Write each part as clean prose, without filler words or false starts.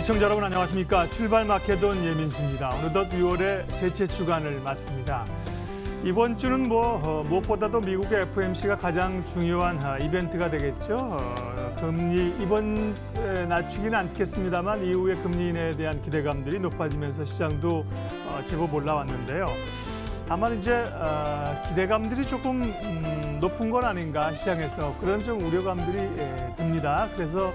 시청자 여러분 안녕하십니까. 출발 마케돈 예민수입니다. 어느덧 6월의 셋째 주간을 맞습니다. 이번 주는 무엇보다도 미국의 FOMC가 가장 중요한 이벤트가 되겠죠. 금리 이번 낮추기는 않겠습니다만 이후에 금리 인하에 대한 기대감들이 높아지면서 시장도 제법 올라왔는데요. 다만 이제 기대감들이 조금 높은 건 아닌가 시장에서 그런 좀 우려감들이 듭니다. 그래서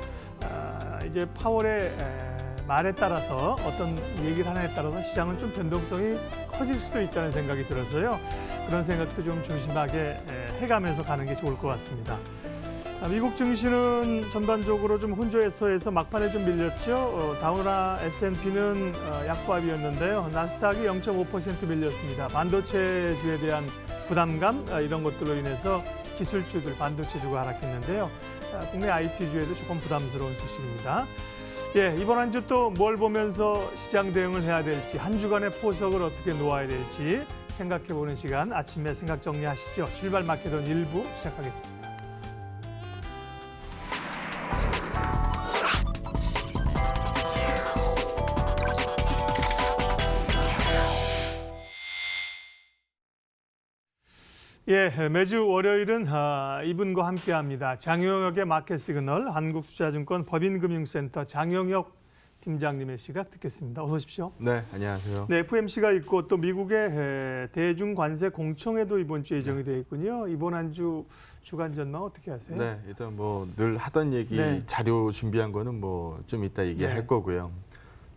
이제 파월의 말에 따라서 어떤 얘기를 하냐에 따라서 시장은 좀 변동성이 커질 수도 있다는 생각이 들어서요. 그런 생각도 좀 조심하게 해가면서 가는 게 좋을 것 같습니다. 미국 증시는 전반적으로 좀 혼조해서 막판에 좀 밀렸죠. 다우나 S&P는 약보합이었는데요. 나스닥이 0.5% 밀렸습니다. 반도체주에 대한 부담감 이런 것들로 인해서 기술주들, 반도체주가 하락했는데요. 국내 IT주에도 조금 부담스러운 소식입니다. 이번 한 주 또 뭘 보면서 시장 대응을 해야 될지, 한 주간의 포석을 어떻게 놓아야 될지 생각해보는 시간, 아침에 생각 정리하시죠. 출발 마케돈 1부 시작하겠습니다. 매주 월요일은 이분과 함께합니다. 장영혁의 마켓 시그널, 한국투자증권 법인금융센터 장영혁 팀장님의 시각 듣겠습니다. 어서 오십시오. 네, 안녕하세요. 네, FOMC가 있고 또 미국의 대중관세 공청회도 이번 주에 예정이 되어 있군요. 이번 한 주 주간 전망 어떻게 하세요? 네, 일단 늘 하던 얘기 자료 준비한 거는 좀 이따 얘기할 거고요.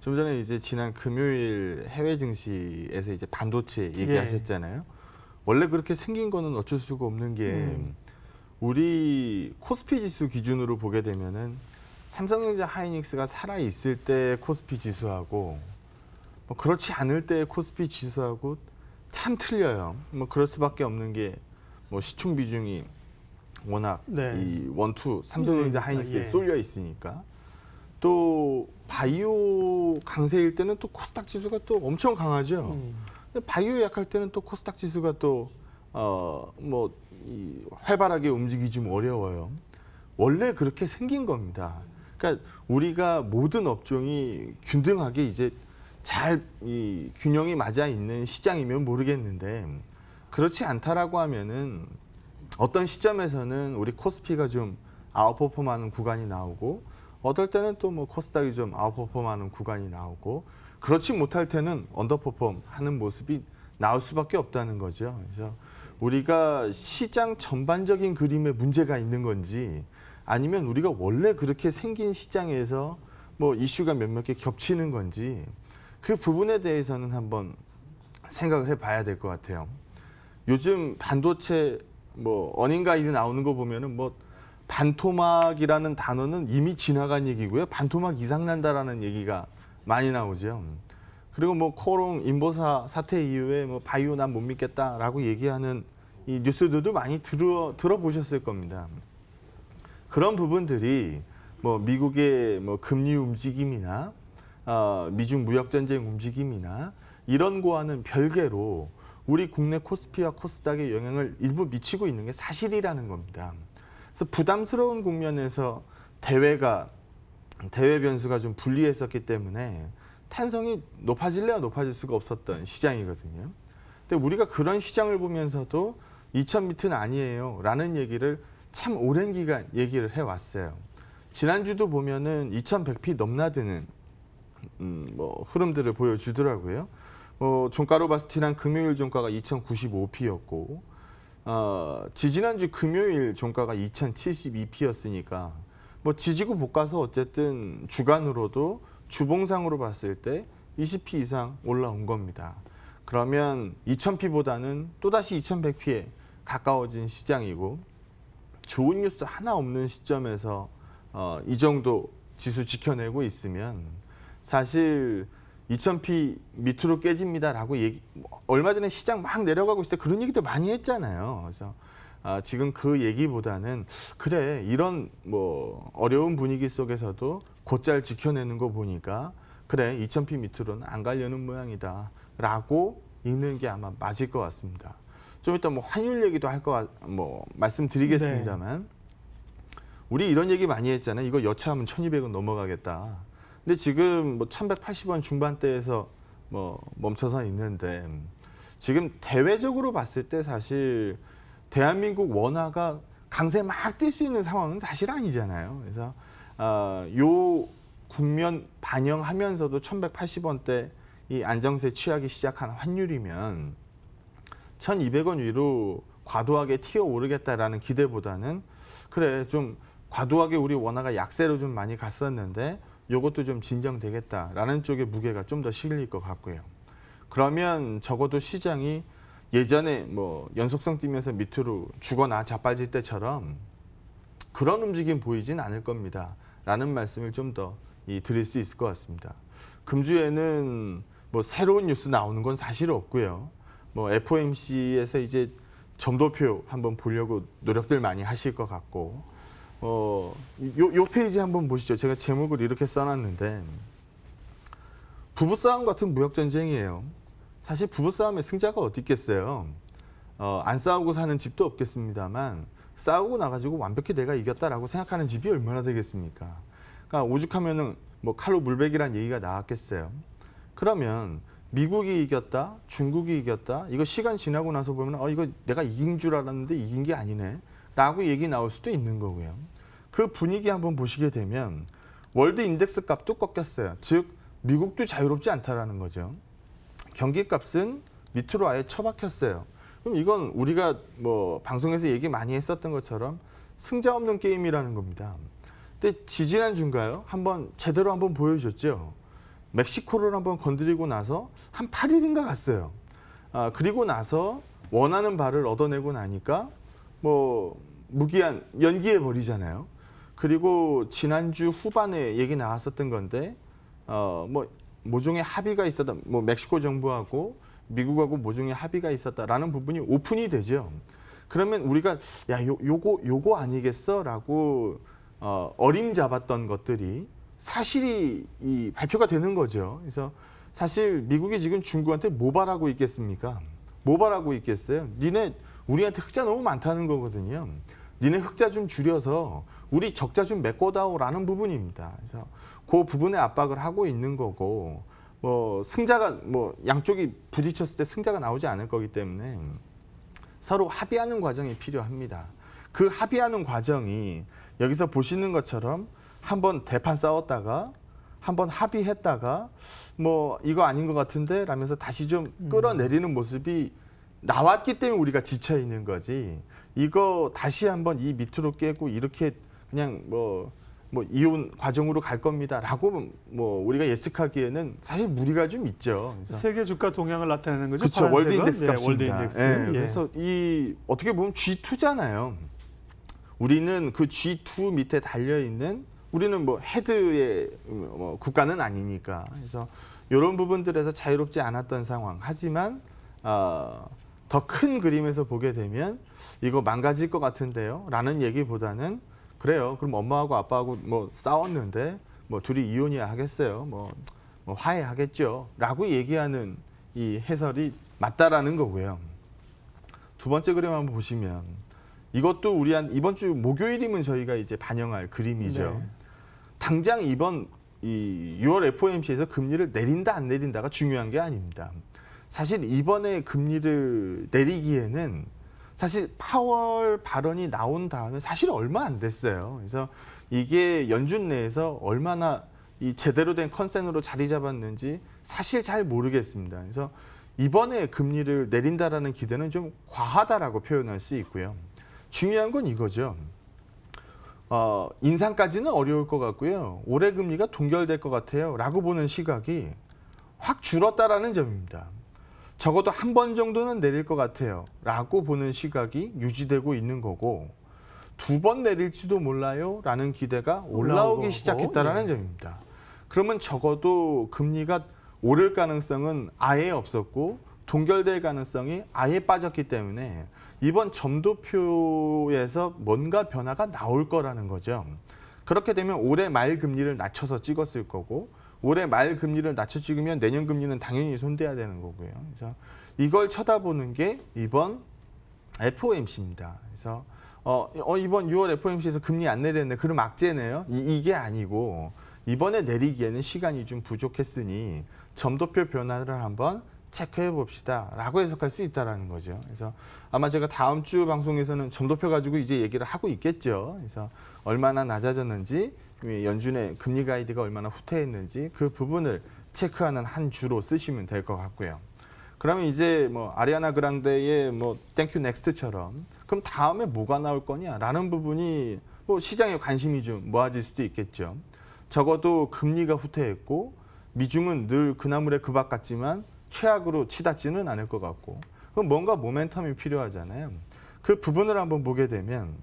좀 전에 이제 지난 금요일 해외 증시에서 이제 반도체 얘기하셨잖아요. 원래 그렇게 생긴 거는 어쩔 수가 없는 게 우리 코스피 지수 기준으로 보게 되면은 삼성전자 하이닉스가 살아 있을 때 코스피 지수하고 그렇지 않을 때 코스피 지수하고 참 틀려요. 그럴 수밖에 없는 게 시총 비중이 워낙 이 원투 삼성전자 하이닉스에 쏠려 있으니까. 또 바이오 강세일 때는 또 코스닥 지수가 또 엄청 강하죠. 바이오 약할 때는 또 코스닥 지수가 또 활발하게 움직이기 좀 어려워요. 원래 그렇게 생긴 겁니다. 그러니까 우리가 모든 업종이 균등하게 이제 잘 이 균형이 맞아 있는 시장이면 모르겠는데 그렇지 않다라고 하면은 어떤 시점에서는 우리 코스피가 좀 아웃퍼폼하는 구간이 나오고 어떨 때는 또 코스닥이 좀 아웃퍼폼하는 구간이 나오고 그렇지 못할 때는 언더퍼폼하는 모습이 나올 수밖에 없다는 거죠. 그래서 우리가 시장 전반적인 그림에 문제가 있는 건지 아니면 우리가 원래 그렇게 생긴 시장에서 이슈가 몇몇 개 겹치는 건지 그 부분에 대해서는 한번 생각을 해봐야 될 것 같아요. 요즘 반도체 어닝 가이드 나오는 거 보면은 반토막이라는 단어는 이미 지나간 얘기고요. 반토막 이상 난다라는 얘기가 많이 나오죠. 그리고 코롱 인보사 사태 이후에 바이오 난 못 믿겠다라고 얘기하는 이 뉴스들도 많이 들어보셨을 겁니다. 그런 부분들이 미국의 금리 움직임이나 미중 무역 전쟁 움직임이나 이런 거와는 별개로 우리 국내 코스피와 코스닥에 영향을 일부 미치고 있는 게 사실이라는 겁니다. 그래서 부담스러운 국면에서 대외 변수가 좀 불리했었기 때문에 탄성이 높아질래야 높아질 수가 없었던 시장이거든요. 근데 우리가 그런 시장을 보면서도 2000비트는 아니에요 라는 얘기를 참 오랜 기간 얘기를 해왔어요. 지난주도 보면은 2100피 넘나드는 흐름들을 보여주더라고요. 종가로 봤을 때는 금요일 종가가 2095피였고 지지난주 금요일 종가가 2072피였으니까 지지고 볶아서 어쨌든 주간으로도 주봉상으로 봤을 때 20피 이상 올라온 겁니다. 그러면 2000피보다는 또다시 2100피에 가까워진 시장이고 좋은 뉴스 하나 없는 시점에서 이 정도 지수 지켜내고 있으면 사실 2000피 밑으로 깨집니다라고 얼마 전에 시장 막 내려가고 있을 때 그런 얘기도 많이 했잖아요. 그래서 지금 그 얘기보다는 그래 이런 어려운 분위기 속에서도 곧잘 지켜내는 거 보니까 그래 2000피 밑으로는 안 가려는 모양이다라고 읽는 게 아마 맞을 것 같습니다. 좀 이따 환율 얘기도 말씀드리겠습니다만 우리 이런 얘기 많이 했잖아요. 이거 여차하면 1200원 넘어가겠다. 근데 지금 뭐 1,180원 중반대에서 뭐 멈춰서 있는데 지금 대외적으로 봤을 때 사실 대한민국 원화가 강세 막 뛸 수 있는 상황은 사실 아니잖아요. 그래서 요 국면 반영하면서도 1,180원대 이 안정세 취하기 시작한 환율이면 1,200원 위로 과도하게 튀어오르겠다라는 기대보다는 그래 좀 과도하게 우리 원화가 약세로 좀 많이 갔었는데 이것도 좀 진정되겠다라는 쪽에 무게가 좀 더 실릴 것 같고요. 그러면 적어도 시장이 예전에 뭐 연속성 뛰면서 밑으로 주거나 자빠질 때처럼 그런 움직임 보이진 않을 겁니다. 라는 말씀을 좀 더 드릴 수 있을 것 같습니다. 금주에는 뭐 새로운 뉴스 나오는 건 사실 없고요. 뭐 FOMC에서 이제 점도표 한번 보려고 노력들 많이 하실 것 같고, 요 페이지 한번 보시죠. 제가 제목을 이렇게 써놨는데, 부부싸움 같은 무역전쟁이에요. 사실 부부싸움의 승자가 어디 있겠어요. 안 싸우고 사는 집도 없겠습니다만, 싸우고 나가지고 완벽히 내가 이겼다라고 생각하는 집이 얼마나 되겠습니까? 그러니까 오죽하면은 뭐 칼로 물베기란 얘기가 나왔겠어요. 그러면 미국이 이겼다, 중국이 이겼다, 이거 시간 지나고 나서 보면 이거 내가 이긴 줄 알았는데 이긴 게 아니네 라고 얘기 나올 수도 있는 거고요. 그 분위기 한번 보시게 되면 월드 인덱스 값도 꺾였어요. 즉 미국도 자유롭지 않다라는 거죠. 경기값은 밑으로 아예 처박혔어요. 그럼 이건 우리가 뭐 방송에서 얘기 많이 했었던 것처럼 승자 없는 게임이라는 겁니다. 근데 지지난주인가요? 제대로 한번 보여줬죠. 멕시코를 한번 건드리고 나서 한 8일인가 갔어요. 그리고 나서 원하는 바를 얻어내고 나니까 뭐 무기한 연기해 버리잖아요. 그리고 지난주 후반에 얘기 나왔었던 건데 뭐 모종의 합의가 있었다. 뭐 멕시코 정부하고 미국하고 모종의 합의가 있었다라는 부분이 오픈이 되죠. 그러면 우리가 야 요거 아니겠어라고 어림잡았던 것들이 사실이 발표가 되는 거죠. 그래서 사실 미국이 지금 중국한테 뭐 바라고 있겠습니까? 뭐 바라고 있겠어요? 니네 우리한테 흑자 너무 많다는 거거든요. 니네 흑자 좀 줄여서 우리 적자 좀 메꿔다오라는 부분입니다. 그래서 그 부분에 압박을 하고 있는 거고, 뭐 승자가 뭐 양쪽이 부딪혔을 때 승자가 나오지 않을 거기 때문에 서로 합의하는 과정이 필요합니다. 그 합의하는 과정이 여기서 보시는 것처럼 한번 대판 싸웠다가 한번 합의했다가 뭐 이거 아닌 것 같은데 라면서 다시 좀 끌어내리는 모습이 나왔기 때문에 우리가 지쳐 있는 거지. 이거 다시 한번 이 밑으로 깨고 이렇게 그냥 뭐 이혼 과정으로 갈 겁니다라고 뭐 우리가 예측하기에는 사실 무리가 좀 있죠. 그래서 세계 주가 동향을 나타내는 거죠. 그렇죠. 월드 인덱스 값입니다. 월드 인덱스. 예, 그래서 이 어떻게 보면 G2잖아요. 우리는 그 G2 밑에 달려 있는 우리는 뭐 헤드의 국가는 아니니까. 그래서 이런 부분들에서 자유롭지 않았던 상황. 하지만 더 큰 그림에서 보게 되면 이거 망가질 것 같은데요. 라는 얘기보다는 그래요. 그럼 엄마하고 아빠하고 뭐 싸웠는데 뭐 둘이 이혼이야 하겠어요. 뭐 화해하겠죠. 라고 얘기하는 이 해설이 맞다라는 거고요. 두 번째 그림 한번 보시면 이것도 이번 주 목요일이면 저희가 이제 반영할 그림이죠. 네. 당장 이번 6월 FOMC에서 금리를 내린다 안 내린다가 중요한 게 아닙니다. 사실 이번에 금리를 내리기에는 사실 파월 발언이 나온 다음에 사실 얼마 안 됐어요. 그래서 이게 연준 내에서 얼마나 이 제대로 된 컨센으로 자리 잡았는지 사실 잘 모르겠습니다. 그래서 이번에 금리를 내린다라는 기대는 좀 과하다라고 표현할 수 있고요. 중요한 건 이거죠. 인상까지는 어려울 것 같고요. 올해 금리가 동결될 것 같아요. 라고 보는 시각이 확 줄었다라는 점입니다. 적어도 한 번 정도는 내릴 것 같아요. 라고 보는 시각이 유지되고 있는 거고, 두 번 내릴지도 몰라요. 라는 기대가 올라오기 시작했다라는 점입니다. 그러면 적어도 금리가 오를 가능성은 아예 없었고 동결될 가능성이 아예 빠졌기 때문에 이번 점도표에서 뭔가 변화가 나올 거라는 거죠. 그렇게 되면 올해 말 금리를 낮춰서 찍었을 거고, 올해 말 금리를 낮춰 찍으면 내년 금리는 당연히 손대야 되는 거고요. 그래서 이걸 쳐다보는 게 이번 FOMC입니다. 그래서 이번 6월 FOMC에서 금리 안 내렸네. 그럼 악재네요. 이게 아니고 이번에 내리기에는 시간이 좀 부족했으니 점도표 변화를 한번 체크해 봅시다 라고 해석할 수 있다는 거죠. 그래서 아마 제가 다음 주 방송에서는 점도표 가지고 이제 얘기를 하고 있겠죠. 그래서 얼마나 낮아졌는지, 연준의 금리 가이드가 얼마나 후퇴했는지 그 부분을 체크하는 한 주로 쓰시면 될 것 같고요. 그러면 이제 뭐 아리아나 그란데의 뭐 땡큐 넥스트처럼 그럼 다음에 뭐가 나올 거냐라는 부분이 뭐 시장에 관심이 좀 모아질 수도 있겠죠. 적어도 금리가 후퇴했고 미중은 늘 그나물의 그 밥 같지만 최악으로 치닫지는 않을 것 같고 그럼 뭔가 모멘텀이 필요하잖아요. 그 부분을 한번 보게 되면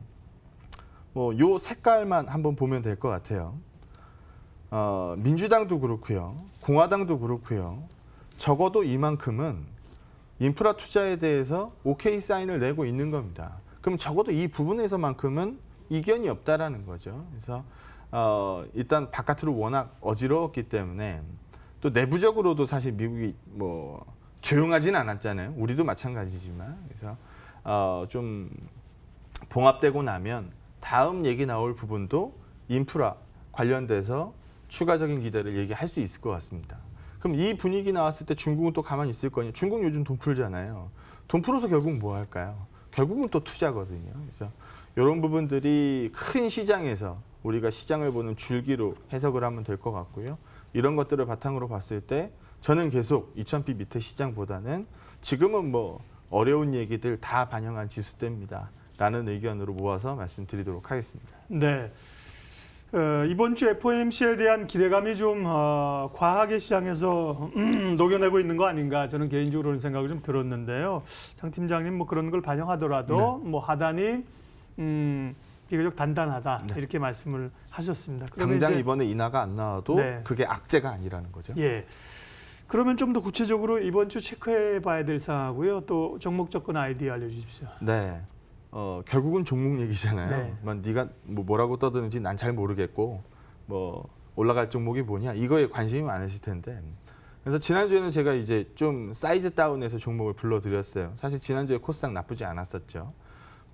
뭐 요 색깔만 한번 보면 될 것 같아요. 민주당도 그렇고요. 공화당도 그렇고요. 적어도 이만큼은 인프라 투자에 대해서 오케이 사인을 내고 있는 겁니다. 그럼 적어도 이 부분에서만큼은 이견이 없다라는 거죠. 그래서 일단 바깥으로 워낙 어지러웠기 때문에 또 내부적으로도 사실 미국이 뭐 조용하진 않았잖아요. 우리도 마찬가지지만. 그래서 좀 봉합되고 나면 다음 얘기 나올 부분도 인프라 관련돼서 추가적인 기대를 얘기할 수 있을 것 같습니다. 그럼 이 분위기 나왔을 때 중국은 또 가만히 있을 거냐? 중국 요즘 돈 풀잖아요. 돈 풀어서 결국 뭐 할까요? 결국은 또 투자거든요. 그래서 이런 부분들이 큰 시장에서 우리가 시장을 보는 줄기로 해석을 하면 될 것 같고요. 이런 것들을 바탕으로 봤을 때 저는 계속 2000비 밑에 시장보다는 지금은 뭐 어려운 얘기들 다 반영한 지수대입니다. 라는 의견으로 모아서 말씀드리도록 하겠습니다. 네. 이번 주 FOMC에 대한 기대감이 좀 과하게 시장에서 녹여내고 있는 거 아닌가 저는 개인적으로는 생각이 좀 들었는데요. 장 팀장님 뭐 그런 걸 반영하더라도 네. 뭐 하단이 비교적 단단하다 네. 이렇게 말씀을 하셨습니다. 당장 이제, 이번에 인하가 안 나와도 네. 그게 악재가 아니라는 거죠. 예. 그러면 좀 더 구체적으로 이번 주 체크해 봐야 될 사항하고요. 또 종목 접근 아이디어 알려주십시오. 네. 결국은 종목 얘기잖아요. 네. 네가 뭐라고 떠드는지 난 잘 모르겠고 뭐 올라갈 종목이 뭐냐 이거에 관심이 많으실 텐데 그래서 지난주에는 제가 이제 좀 사이즈 다운해서 종목을 불러드렸어요. 사실 지난주에 코스닥 나쁘지 않았었죠.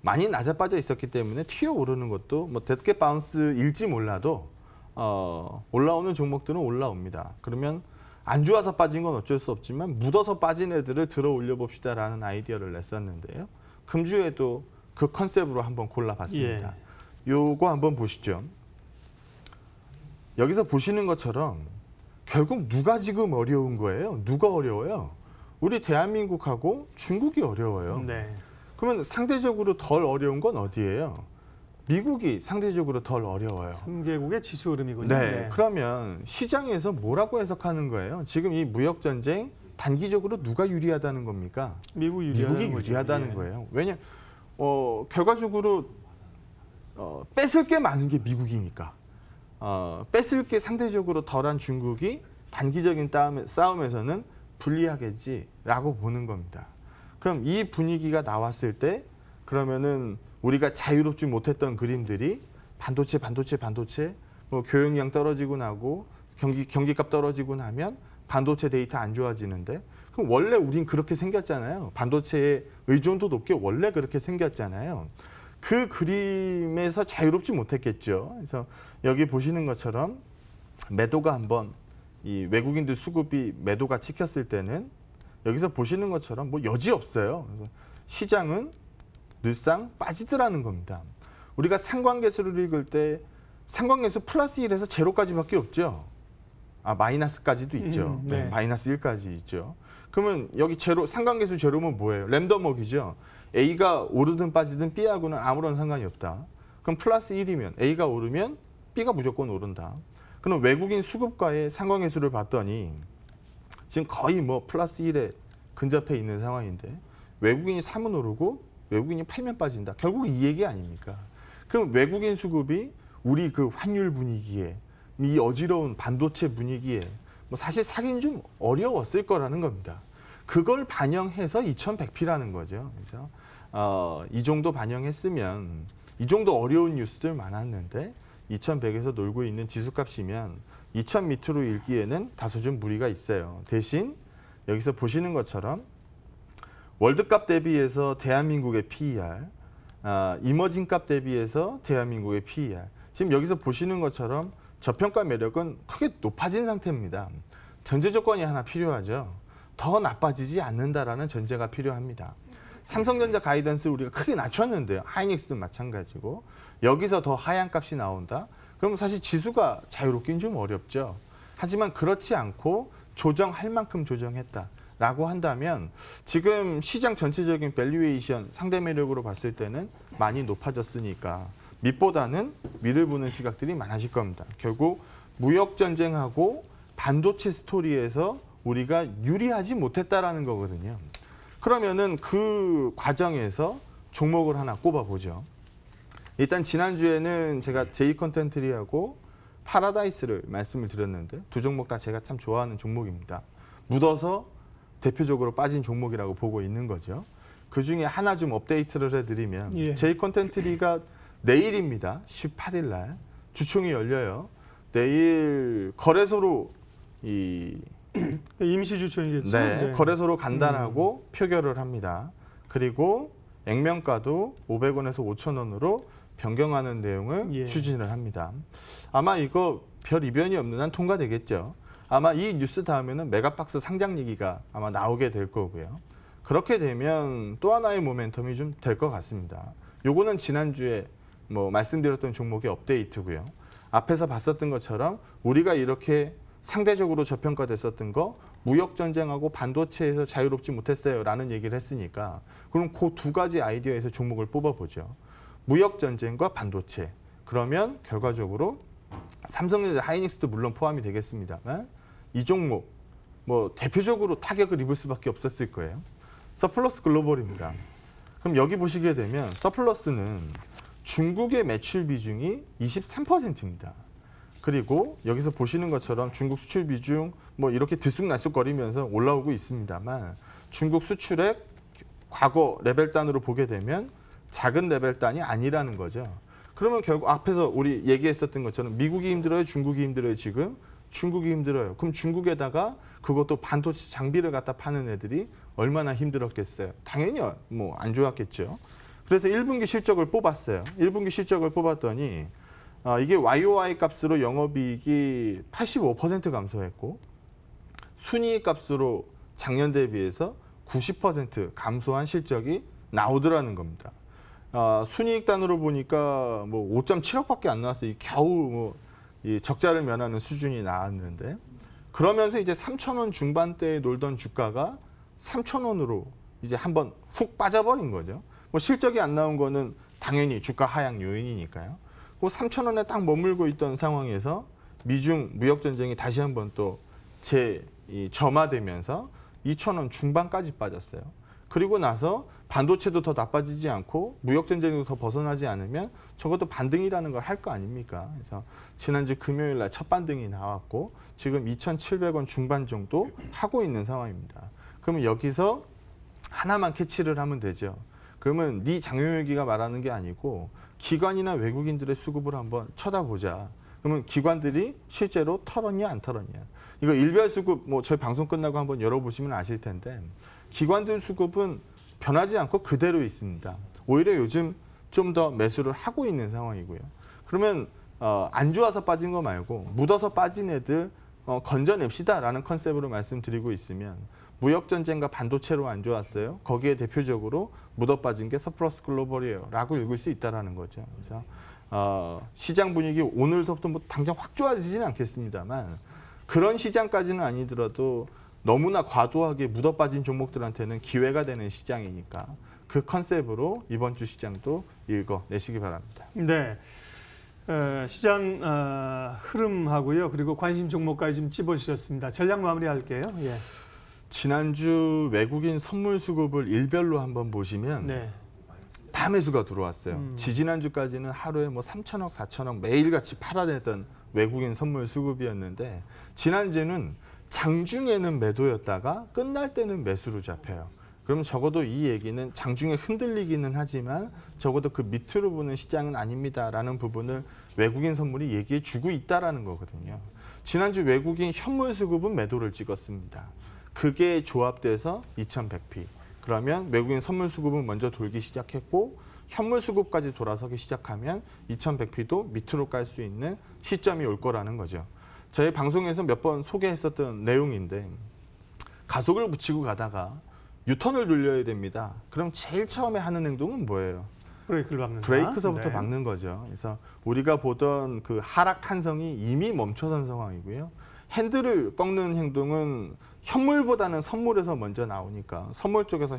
많이 낮아 빠져 있었기 때문에 튀어 오르는 것도 뭐 데드캣 바운스일지 몰라도 올라오는 종목들은 올라옵니다. 그러면 안 좋아서 빠진 건 어쩔 수 없지만 묻어서 빠진 애들을 들어 올려 봅시다라는 아이디어를 냈었는데요. 금주에도 그 컨셉으로 한번 골라봤습니다. 요거 한번 보시죠. 여기서 보시는 것처럼 결국 누가 지금 어려운 거예요? 누가 어려워요? 우리 대한민국하고 중국이 어려워요. 네. 그러면 상대적으로 덜 어려운 건 어디예요? 미국이 상대적으로 덜 어려워요. 3개국의 지수 흐름이군요. 네. 그러면 시장에서 뭐라고 해석하는 거예요? 지금 이 무역 전쟁 단기적으로 누가 유리하다는 겁니까? 미국이 유리하다는 거예요. 왜냐? 결과적으로 뺏을 게 많은 게 미국이니까. 뺏을 게 상대적으로 덜한 중국이 단기적인 싸움에서는 불리하겠지라고 보는 겁니다. 그럼 이 분위기가 나왔을 때 그러면은 우리가 자유롭지 못했던 그림들이 반도체 뭐 교역량 떨어지고 나고 경기값 떨어지고 나면 반도체 데이터 안 좋아지는데 그럼 원래 우린 그렇게 생겼잖아요. 반도체의 의존도 높게 원래 그렇게 생겼잖아요. 그 그림에서 자유롭지 못했겠죠. 그래서 여기 보시는 것처럼 매도가 한번 이 외국인들 수급이 매도가 찍혔을 때는 여기서 보시는 것처럼 뭐 여지 없어요. 그래서 시장은 늘상 빠지더라는 겁니다. 우리가 상관계수를 읽을 때 상관계수 플러스 1에서 제로까지밖에 없죠. 마이너스까지도 있죠. 네. 네, 마이너스 1까지 있죠. 그러면 여기 제로, 상관계수 제로면 뭐예요? 랜덤워크죠. A가 오르든 빠지든 B하고는 아무런 상관이 없다. 그럼 플러스 1이면 A가 오르면 B가 무조건 오른다. 그럼 외국인 수급과의 상관계수를 봤더니 지금 거의 뭐 플러스 1에 근접해 있는 상황인데 외국인이 사면 오르고 외국인이 팔면 빠진다. 결국 이 얘기 아닙니까? 그럼 외국인 수급이 우리 그 환율 분위기에 이 어지러운 반도체 분위기에 뭐 사실 사기는 좀 어려웠을 거라는 겁니다. 그걸 반영해서 2100P라는 거죠. 그래서 이 정도 반영했으면 이 정도 어려운 뉴스들 많았는데 2100에서 놀고 있는 지수값이면 2000 밑으로 읽기에는 다소 좀 무리가 있어요. 대신 여기서 보시는 것처럼 월드값 대비해서 대한민국의 PER, 이머징값 대비해서 대한민국의 PER. 지금 여기서 보시는 것처럼 저평가 매력은 크게 높아진 상태입니다. 전제 조건이 하나 필요하죠. 더 나빠지지 않는다라는 전제가 필요합니다. 삼성전자 가이던스 우리가 크게 낮췄는데요. 하이닉스도 마찬가지고 여기서 더 하향 값이 나온다. 그럼 사실 지수가 자유롭긴 좀 어렵죠. 하지만 그렇지 않고 조정할 만큼 조정했다라고 한다면 지금 시장 전체적인 밸류에이션 상대 매력으로 봤을 때는 많이 높아졌으니까 밑보다는 위를 보는 시각들이 많아질 겁니다. 결국 무역 전쟁하고 반도체 스토리에서 우리가 유리하지 못했다라는 거거든요. 그러면은 그 과정에서 종목을 하나 꼽아보죠. 일단 지난주에는 제가 제이컨텐트리하고 파라다이스를 말씀을 드렸는데 두 종목 다 제가 참 좋아하는 종목입니다. 묻어서 대표적으로 빠진 종목이라고 보고 있는 거죠. 그중에 하나 좀 업데이트를 해드리면 예. 제이컨텐트리가 내일입니다. 18일 날 주총이 열려요. 내일 거래소로 임시 주총이겠죠. 네, 거래소로 간단하고 표결을 합니다. 그리고 액면가도 500원에서 5,000원으로 변경하는 내용을 예. 추진을 합니다. 아마 이거 별 이변이 없는 한 통과되겠죠. 아마 이 뉴스 다음에는 메가박스 상장 얘기가 아마 나오게 될 거고요. 그렇게 되면 또 하나의 모멘텀이 좀 될 것 같습니다. 요거는 지난주에 뭐 말씀드렸던 종목의 업데이트고요. 앞에서 봤었던 것처럼 우리가 이렇게 상대적으로 저평가됐었던 거 무역 전쟁하고 반도체에서 자유롭지 못했어요라는 얘기를 했으니까 그럼 그 두 가지 아이디어에서 종목을 뽑아보죠. 무역 전쟁과 반도체. 그러면 결과적으로 삼성전자 하이닉스도 물론 포함이 되겠습니다만 이 종목 뭐 대표적으로 타격을 입을 수밖에 없었을 거예요. 서플러스 글로벌입니다. 그럼 여기 보시게 되면 서플러스는 중국의 매출 비중이 23%입니다. 그리고 여기서 보시는 것처럼 중국 수출 비중 뭐 이렇게 들쑥날쑥거리면서 올라오고 있습니다만 중국 수출액 과거 레벨단으로 보게 되면 작은 레벨단이 아니라는 거죠. 그러면 결국 앞에서 우리 얘기했었던 것처럼 미국이 힘들어요, 중국이 힘들어요 지금? 중국이 힘들어요. 그럼 중국에다가 그것도 반도체 장비를 갖다 파는 애들이 얼마나 힘들었겠어요? 당연히 뭐 안 좋았겠죠. 그래서 1분기 실적을 뽑았어요. 1분기 실적을 뽑았더니 이게 YOY 값으로 영업이익이 85% 감소했고 순이익 값으로 작년 대비해서 90% 감소한 실적이 나오더라는 겁니다. 순이익 단으로 보니까 뭐 5.7억밖에 안 나왔어요. 겨우 뭐 이 적자를 면하는 수준이 나왔는데 그러면서 이제 3,000원 중반대에 놀던 주가가 3,000원으로 이제 한번 훅 빠져버린 거죠. 뭐 실적이 안 나온 거는 당연히 주가 하향 요인이니까요. 그 3,000원에 딱 머물고 있던 상황에서 미중 무역 전쟁이 다시 한번 또 점화되면서 2,000원 중반까지 빠졌어요. 그리고 나서 반도체도 더 나빠지지 않고 무역 전쟁도 더 벗어나지 않으면 적어도 반등이라는 걸 할 거 아닙니까? 그래서 지난주 금요일 날 첫 반등이 나왔고 지금 2,700원 중반 정도 하고 있는 상황입니다. 그러면 여기서 하나만 캐치를 하면 되죠. 그러면 네 장용혁이가 말하는 게 아니고 기관이나 외국인들의 수급을 한번 쳐다보자. 그러면 기관들이 실제로 털었냐 안 털었냐. 이거 일별 수급 뭐 저희 방송 끝나고 한번 열어보시면 아실 텐데 기관들 수급은 변하지 않고 그대로 있습니다. 오히려 요즘 좀 더 매수를 하고 있는 상황이고요. 그러면 안 좋아서 빠진 거 말고 묻어서 빠진 애들 건져냅시다라는 컨셉으로 말씀드리고 있으면 무역전쟁과 반도체로 안 좋았어요. 거기에 대표적으로 묻어 빠진 게 서플러스 글로벌이에요. 라고 읽을 수 있다는 거죠. 그래서 시장 분위기 오늘서부터 뭐 당장 확 좋아지지는 않겠습니다만 그런 시장까지는 아니더라도 너무나 과도하게 묻어 빠진 종목들한테는 기회가 되는 시장이니까 그 컨셉으로 이번 주 시장도 읽어내시기 바랍니다. 네. 시장 흐름하고요. 그리고 관심 종목까지 좀 찝어주셨습니다. 전략 마무리할게요. 예. 지난주 외국인 선물 수급을 일별로 한번 보시면 네. 다 매수가 들어왔어요. 지지난주까지는 하루에 뭐 3천억, 4천억 매일같이 팔아내던 외국인 선물 수급이었는데 지난주는 장중에는 매도였다가 끝날 때는 매수로 잡혀요. 그럼 적어도 이 얘기는 장중에 흔들리기는 하지만 적어도 그 밑으로 보는 시장은 아닙니다라는 부분을 외국인 선물이 얘기해 주고 있다라는 거거든요. 지난주 외국인 현물 수급은 매도를 찍었습니다. 그게 조합돼서 2100p. 그러면 외국인 선물 수급은 먼저 돌기 시작했고 현물 수급까지 돌아서기 시작하면 2100P도 밑으로 깔 수 있는 시점이 올 거라는 거죠. 저희 방송에서 몇 번 소개했었던 내용인데 가속을 붙이고 가다가 유턴을 돌려야 됩니다. 그럼 제일 처음에 하는 행동은 뭐예요? 브레이크를 밟는다. 브레이크서부터 네. 박는 거죠. 그래서 우리가 보던 그 하락 탄성이 이미 멈춰선 상황이고요. 핸들을 꺾는 행동은 현물보다는 선물에서 먼저 나오니까 선물 쪽에서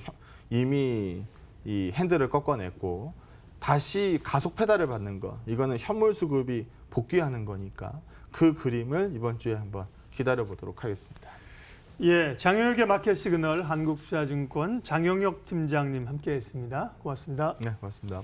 이미 이 핸들을 꺾어냈고 다시 가속 페달을 밟는 거 이거는 현물 수급이 복귀하는 거니까 그 그림을 이번 주에 한번 기다려 보도록 하겠습니다. 예, 장영혁의 마켓 시그널 한국투자증권 장영혁 팀장님 함께했습니다. 고맙습니다. 네, 고맙습니다.